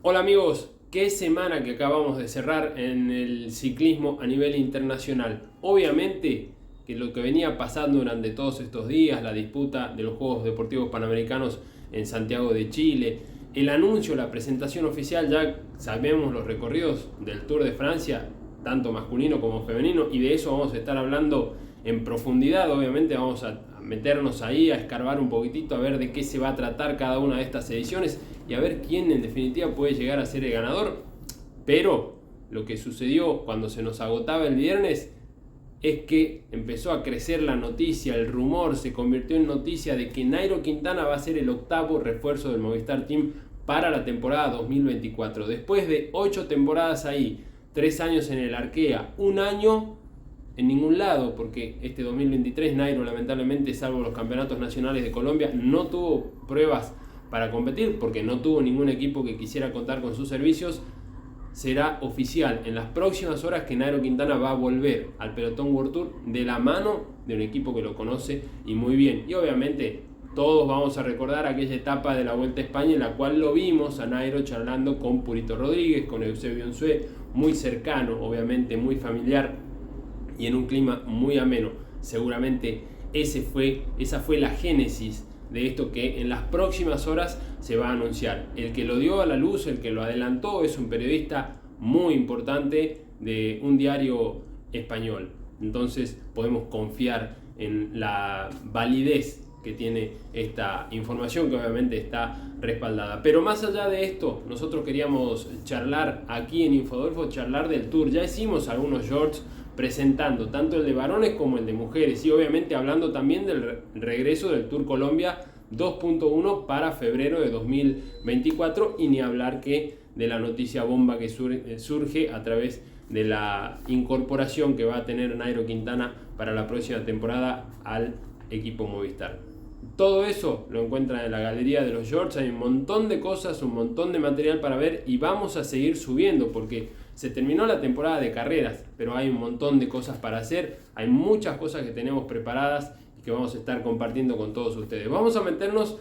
Hola amigos, qué semana que acabamos de cerrar en el ciclismo a nivel internacional. Obviamente que lo que venía pasando durante todos estos días, la disputa de los Juegos Deportivos Panamericanos en Santiago de Chile, el anuncio, la presentación oficial, ya sabemos los recorridos del Tour de Francia, tanto masculino como femenino, y de eso vamos a estar hablando en profundidad. Obviamente vamos a meternos ahí, a escarbar un poquitito, a ver de qué se va a tratar cada una de estas ediciones y a ver quién en definitiva puede llegar a ser el ganador. Pero lo que sucedió cuando se nos agotaba el viernes es que empezó a crecer la noticia, el rumor se convirtió en noticia de que Nairo Quintana va a ser el octavo refuerzo del Movistar Team para la temporada 2024. Después de 8 temporadas ahí, 3 años en el Arkea, un año en ningún lado, porque este 2023 Nairo lamentablemente, salvo los campeonatos nacionales de Colombia, no tuvo pruebas para competir porque no tuvo ningún equipo que quisiera contar con sus servicios. Será oficial en las próximas horas que Nairo Quintana va a volver al pelotón World Tour de la mano de un equipo que lo conoce y muy bien. Y obviamente todos vamos a recordar aquella etapa de la Vuelta a España en la cual lo vimos a Nairo charlando con Purito Rodríguez, con Eusebio Unzué, muy cercano, obviamente muy familiar y en un clima muy ameno. Seguramente esa fue la génesis de esto que en las próximas horas se va a anunciar. El que lo dio a la luz, el que lo adelantó, es un periodista muy importante de un diario español. Entonces podemos confiar en la validez que tiene esta información, que obviamente está respaldada. Pero más allá de esto, nosotros queríamos charlar aquí en Infodolfo, charlar del Tour. Ya hicimos algunos shorts presentando tanto el de varones como el de mujeres y obviamente hablando también del regreso del Tour Colombia 2.1 para febrero de 2024 y ni hablar que de la noticia bomba que surge a través de la incorporación que va a tener Nairo Quintana para la próxima temporada al equipo Movistar. Todo eso lo encuentran en la galería de los shorts. Hay un montón de cosas, un montón de material para ver y vamos a seguir subiendo porque se terminó la temporada de carreras, pero hay un montón de cosas para hacer. Hay muchas cosas que tenemos preparadas y que vamos a estar compartiendo con todos ustedes. Vamos a meternos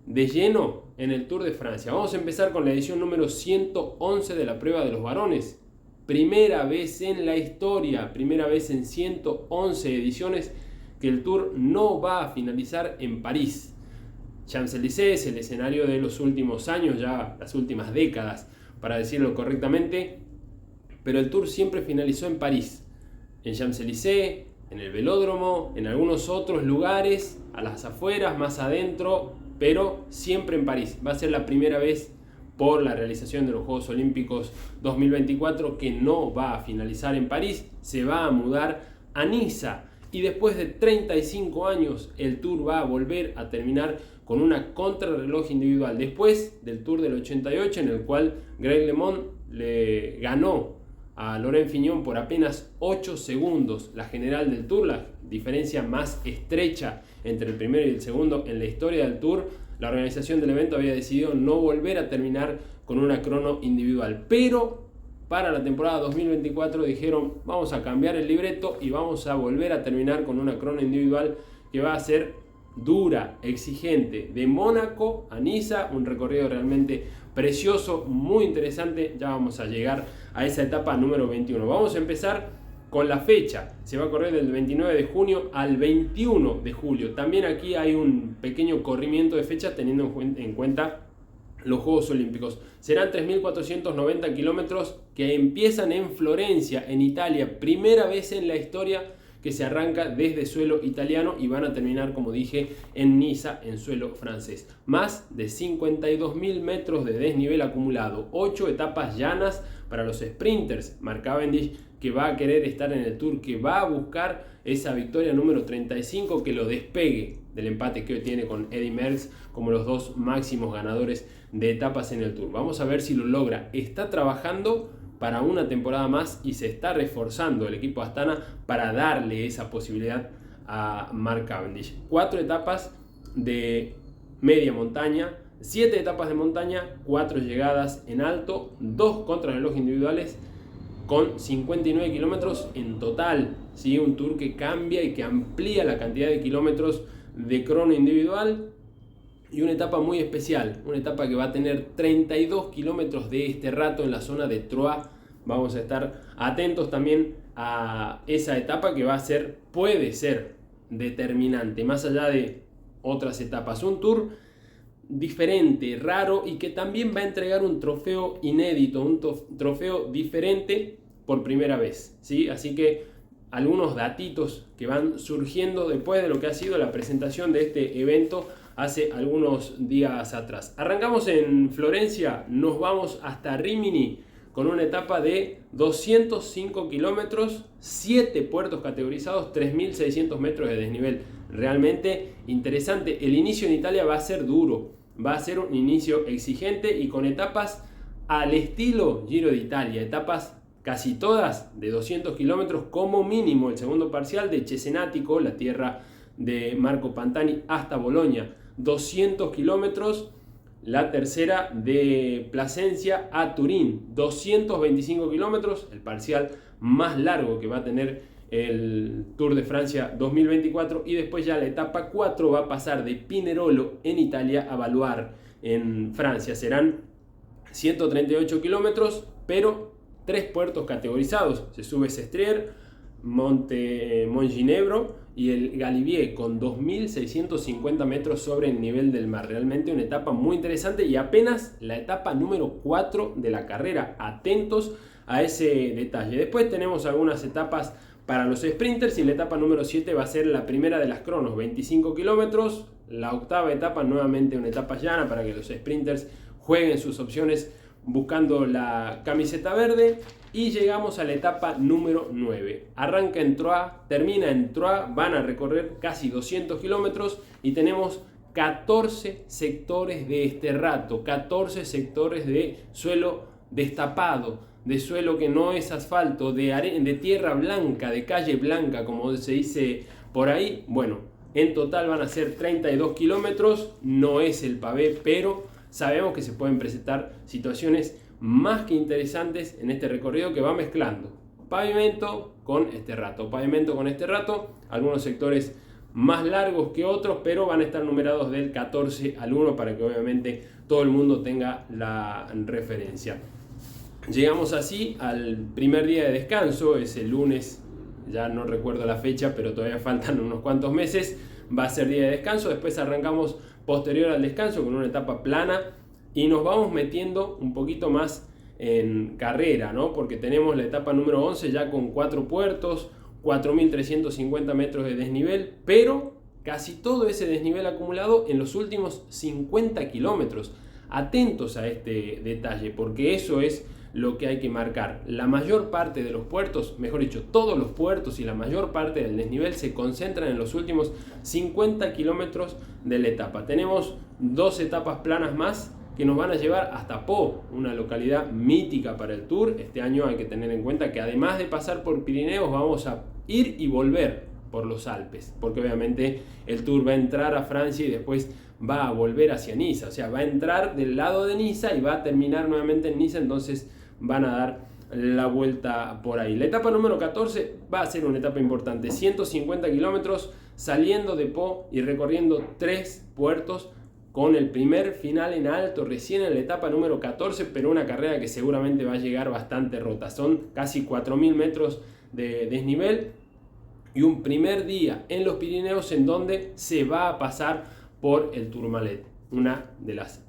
de lleno en el Tour de Francia. Vamos a empezar con la edición número 111 de la prueba de los varones. Primera vez en la historia, primera vez en 111 ediciones que el Tour no va a finalizar en París. Champs-Élysées es el escenario de los últimos años, ya las últimas décadas, para decirlo correctamente, pero el Tour siempre finalizó en París, en Champs-Élysées, en el velódromo, en algunos otros lugares, a las afueras, más adentro, pero siempre en París. Va a ser la primera vez por la realización de los Juegos Olímpicos 2024 que no va a finalizar en París, se va a mudar a Niza. Y después de 35 años, el Tour va a volver a terminar con una contrarreloj individual. Después del Tour del 88, en el cual Greg LeMond le ganó a Laurent Fignon por apenas 8 segundos, la general del Tour, la diferencia más estrecha entre el primero y el segundo en la historia del Tour. La organización del evento había decidido no volver a terminar con una crono individual, pero para la temporada 2024 dijeron vamos a cambiar el libreto y vamos a volver a terminar con una crono individual que va a ser dura, exigente, de Mónaco a Niza, un recorrido realmente precioso, muy interesante. Ya vamos a llegar a esa etapa número 21. Vamos a empezar con la fecha, se va a correr del 29 de junio al 21 de julio. También aquí hay un pequeño corrimiento de fecha teniendo en cuenta los Juegos Olímpicos. Serán 3.490 kilómetros que empiezan en Florencia, en Italia, primera vez en la historia que se arranca desde suelo italiano y van a terminar, como dije, en Niza, en suelo francés. Más de 52.000 metros de desnivel acumulado, 8 etapas llanas para los sprinters. Mark Cavendish, que va a querer estar en el Tour, que va a buscar esa victoria número 35, que lo despegue del empate que hoy tiene con Eddy Merckx como los dos máximos ganadores de etapas en el Tour. Vamos a ver si lo logra. Está trabajando para una temporada más y se está reforzando el equipo Astana para darle esa posibilidad a Mark Cavendish. 4 etapas de media montaña, 7 etapas de montaña, 4 llegadas en alto, 2 contrarreloj individuales con 59 kilómetros en total. ¿Sí? Un Tour que cambia y que amplía la cantidad de kilómetros de crono individual y una etapa muy especial, una etapa que va a tener 32 kilómetros de este rato en la zona de Troyes. Vamos a estar atentos también a esa etapa que puede ser determinante, más allá de otras etapas. Un tour diferente, raro, y que también va a entregar un trofeo inédito, un trofeo diferente por primera vez, ¿sí? Así que algunos datitos que van surgiendo después de lo que ha sido la presentación de este evento hace algunos días atrás. Arrancamos en Florencia, nos vamos hasta Rimini con una etapa de 205 kilómetros, 7 puertos categorizados, 3.600 metros de desnivel. Realmente interesante. El inicio en Italia va a ser duro, va a ser un inicio exigente y con etapas al estilo Giro de Italia, etapas casi todas de 200 kilómetros como mínimo. El segundo parcial de Cesenatico, la tierra de Marco Pantani, hasta Bolonia, 200 kilómetros. La tercera de Plasencia a Turín, 225 kilómetros, el parcial más largo que va a tener el Tour de Francia 2024. Y después ya la etapa 4 va a pasar de Pinerolo en Italia a Valuar en Francia. Serán 138 kilómetros, pero 3 puertos categorizados. Se sube Sestriere, Montginevro y el Galibier con 2.650 metros sobre el nivel del mar. Realmente una etapa muy interesante y apenas la etapa número 4 de la carrera. Atentos a ese detalle. Después tenemos algunas etapas para los sprinters y la etapa número 7 va a ser la primera de las cronos, 25 kilómetros. La octava etapa, nuevamente una etapa llana para que los sprinters jueguen sus opciones buscando la camiseta verde. Y llegamos a la etapa número 9. Arranca en Troyes, termina en Troyes, van a recorrer casi 200 kilómetros y tenemos 14 sectores de este rato, 14 sectores de suelo destapado, de suelo que no es asfalto, de tierra blanca, de calle blanca, como se dice por ahí. Bueno, en total van a ser 32 kilómetros, no es el pavé, pero sabemos que se pueden presentar situaciones más que interesantes en este recorrido que va mezclando pavimento con este rato, algunos sectores más largos que otros, pero van a estar numerados del 14 al 1 para que obviamente todo el mundo tenga la referencia. Llegamos así al primer día de descanso, es el lunes, ya no recuerdo la fecha, pero todavía faltan unos cuantos meses, va a ser día de descanso. Después arrancamos posterior al descanso con una etapa plana y nos vamos metiendo un poquito más en carrera, ¿no? Porque tenemos la etapa número 11 ya con 4 puertos, 4.350 metros de desnivel, pero casi todo ese desnivel acumulado en los últimos 50 kilómetros. Atentos a este detalle, porque eso es lo que hay que marcar. La mayor parte de los puertos, mejor dicho, todos los puertos y la mayor parte del desnivel se concentran en los últimos 50 kilómetros de la etapa. Tenemos 2 etapas planas más que nos van a llevar hasta Po, una localidad mítica para el Tour. Este año hay que tener en cuenta que además de pasar por Pirineos, vamos a ir y volver por los Alpes, porque obviamente el Tour va a entrar a Francia y después va a volver hacia Niza, o sea, va a entrar del lado de Niza y va a terminar nuevamente en Niza, entonces van a dar la vuelta por ahí. La etapa número 14 va a ser una etapa importante, 150 kilómetros saliendo de Po y recorriendo 3 puertos, con el primer final en alto recién en la etapa número 14, pero una carrera que seguramente va a llegar bastante rota. Son casi 4.000 metros de desnivel y un primer día en los Pirineos en donde se va a pasar por el Tourmalet, una de las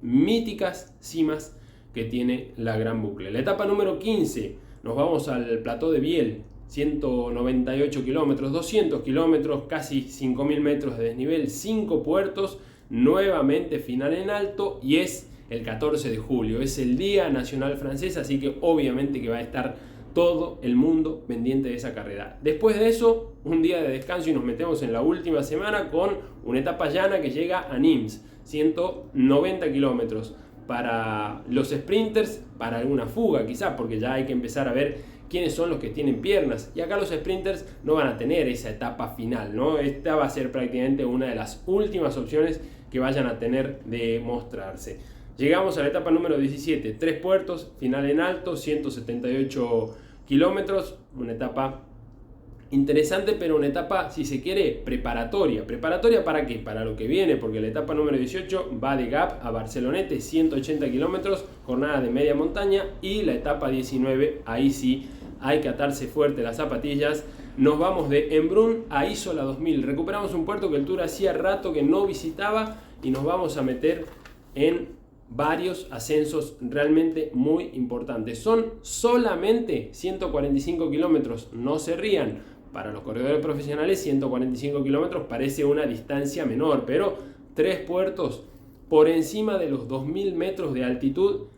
míticas cimas que tiene la Gran Boucle. La etapa número 15, nos vamos al Plateau de Biel, 198 kilómetros, 200 kilómetros, casi 5.000 metros de desnivel, 5 puertos, nuevamente final en alto, y es el 14 de julio, es el Día Nacional Francés, así que obviamente que va a estar todo el mundo pendiente de esa carrera. Después de eso, un día de descanso y nos metemos en la última semana con una etapa llana que llega a Nîmes, 190 kilómetros. Para los sprinters, para alguna fuga quizás, porque ya hay que empezar a ver quiénes son los que tienen piernas, y acá los sprinters no van a tener esa etapa final, ¿no? Esta va a ser prácticamente una de las últimas opciones que vayan a tener de mostrarse. Llegamos a la etapa número 17, 3 puertos, final en alto, 178 kilómetros, una etapa Interesante, pero una etapa, si se quiere, preparatoria. ¿Preparatoria para qué? Para lo que viene, porque la etapa número 18 va de Gap a Barcelonete, 180 kilómetros, jornada de media montaña. Y la etapa 19, ahí sí, hay que atarse fuerte las zapatillas. Nos vamos de Embrun a Isola 2000. Recuperamos un puerto que el Tour hacía rato que no visitaba y nos vamos a meter en varios ascensos realmente muy importantes. Son solamente 145 kilómetros, no se rían. Para los corredores profesionales 145 kilómetros parece una distancia menor, pero 3 puertos por encima de los 2000 metros de altitud,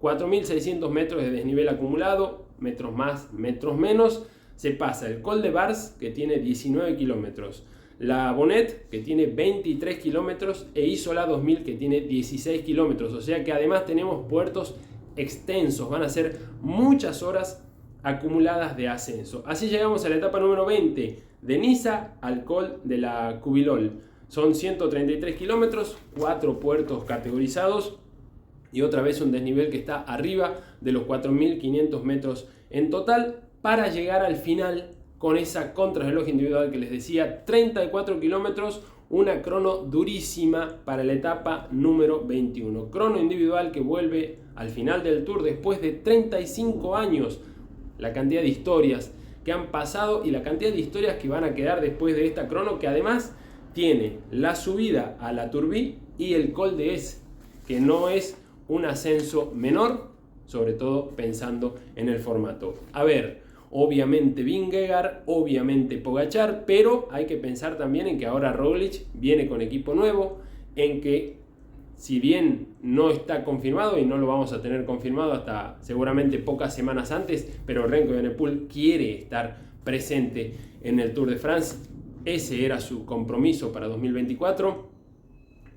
4600 metros de desnivel acumulado, metros más, metros menos. Se pasa el Col de Vars, que tiene 19 kilómetros, la Bonnet, que tiene 23 kilómetros, e Isola 2000, que tiene 16 kilómetros. O sea que además tenemos puertos extensos, van a ser muchas horas acumuladas de ascenso. Así llegamos a la etapa número 20, de Niza al Col de la Cubilol. Son 133 kilómetros, 4 puertos categorizados y otra vez un desnivel que está arriba de los 4.500 metros en total, para llegar al final con esa contrarreloj individual que les decía, 34 kilómetros, una crono durísima para la etapa número 21. Crono individual que vuelve al final del Tour después de 35 años. La cantidad de historias que han pasado y la cantidad de historias que van a quedar después de esta crono, que además tiene la subida a la Turbie y el Col de Es, que no es un ascenso menor, sobre todo pensando en el formato. A ver, obviamente Vingegaard, obviamente Pogačar, pero hay que pensar también en que ahora Roglic viene con equipo nuevo, en que si bien no está confirmado y no lo vamos a tener confirmado hasta seguramente pocas semanas antes, pero Remco Evenepoel quiere estar presente en el Tour de France. Ese era su compromiso para 2024.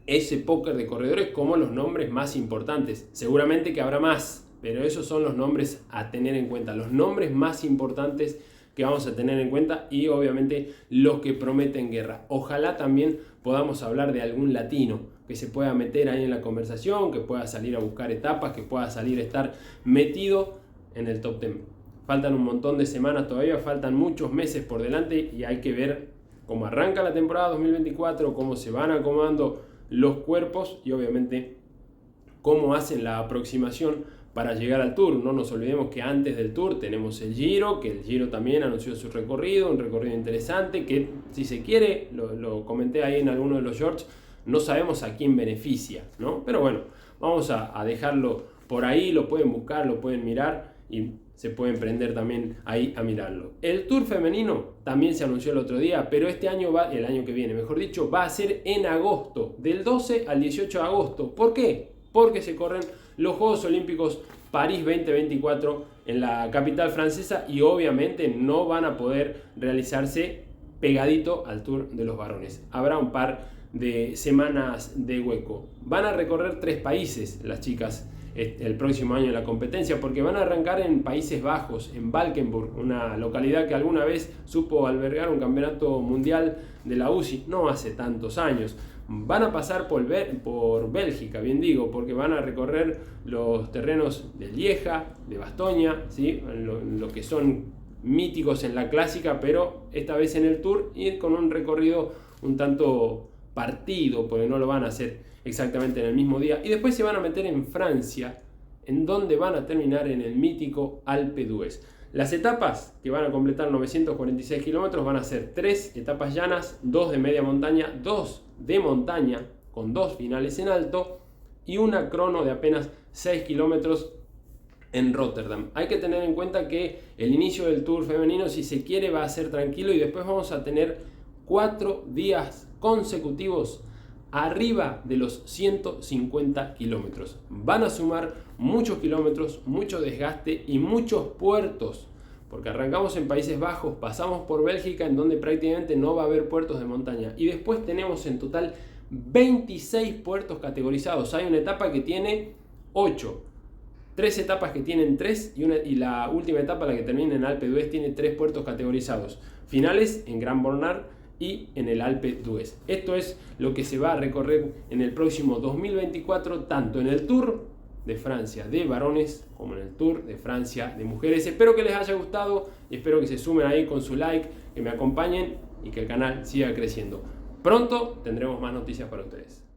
Ese póker de corredores como los nombres más importantes. Seguramente que habrá más, pero esos son los nombres a tener en cuenta, los nombres más importantes que vamos a tener en cuenta y obviamente los que prometen guerra. Ojalá también podamos hablar de algún latino que se pueda meter ahí en la conversación, que pueda salir a buscar etapas, que pueda salir a estar metido en el top 10. Faltan un montón de semanas todavía, faltan muchos meses por delante y hay que ver cómo arranca la temporada 2024, cómo se van acomodando los cuerpos y obviamente cómo hacen la aproximación para llegar al Tour. No nos olvidemos que antes del Tour tenemos el Giro, que el Giro también anunció su recorrido, un recorrido interesante que, si se quiere, lo comenté ahí en alguno de los shorts, no sabemos a quién beneficia, ¿no? Pero bueno, vamos a dejarlo por ahí, lo pueden buscar, lo pueden mirar y se pueden prender también ahí a mirarlo. El Tour femenino también se anunció el otro día, pero este año el año que viene, mejor dicho, va a ser en agosto, del 12 al 18 de agosto. ¿Por qué? Porque se corren los Juegos Olímpicos París 2024 en la capital francesa y obviamente no van a poder realizarse pegadito al Tour de los varones. Habrá un par de semanas de hueco. Van a recorrer 3 países las chicas el próximo año en la competencia, porque van a arrancar en Países Bajos, en Valkenburg, una localidad que alguna vez supo albergar un campeonato mundial de la UCI, no hace tantos años. Van a pasar por Bélgica, bien digo, porque van a recorrer los terrenos de Lieja, de Bastoña, ¿sí? lo que son míticos en la clásica, pero esta vez en el Tour y con un recorrido un tanto partido, porque no lo van a hacer exactamente en el mismo día. Y después se van a meter en Francia, en donde van a terminar en el mítico Alpe d'Huez. Las etapas que van a completar 946 kilómetros van a ser 3 etapas llanas, 2 de media montaña, 2 de montaña con 2 finales en alto y una crono de apenas 6 kilómetros en Rotterdam. Hay que tener en cuenta que el inicio del Tour femenino, si se quiere, va a ser tranquilo y después vamos a tener 4 días consecutivos arriba de los 150 kilómetros. Van a sumar muchos kilómetros, mucho desgaste y muchos puertos, porque arrancamos en Países Bajos, pasamos por Bélgica, en donde prácticamente no va a haber puertos de montaña, y después tenemos en total 26 puertos categorizados. Hay una etapa que tiene 8, 3 etapas que tienen 3 y la última etapa, la que termina en Alpe d'Huez, tiene 3 puertos categorizados. Finales en Grand Bonnard y en el Alpe d'Huez. Esto es lo que se va a recorrer en el próximo 2024, tanto en el Tour de Francia de varones como en el Tour de Francia de mujeres. Espero que les haya gustado y espero que se sumen ahí con su like, que me acompañen y que el canal siga creciendo. Pronto tendremos más noticias para ustedes.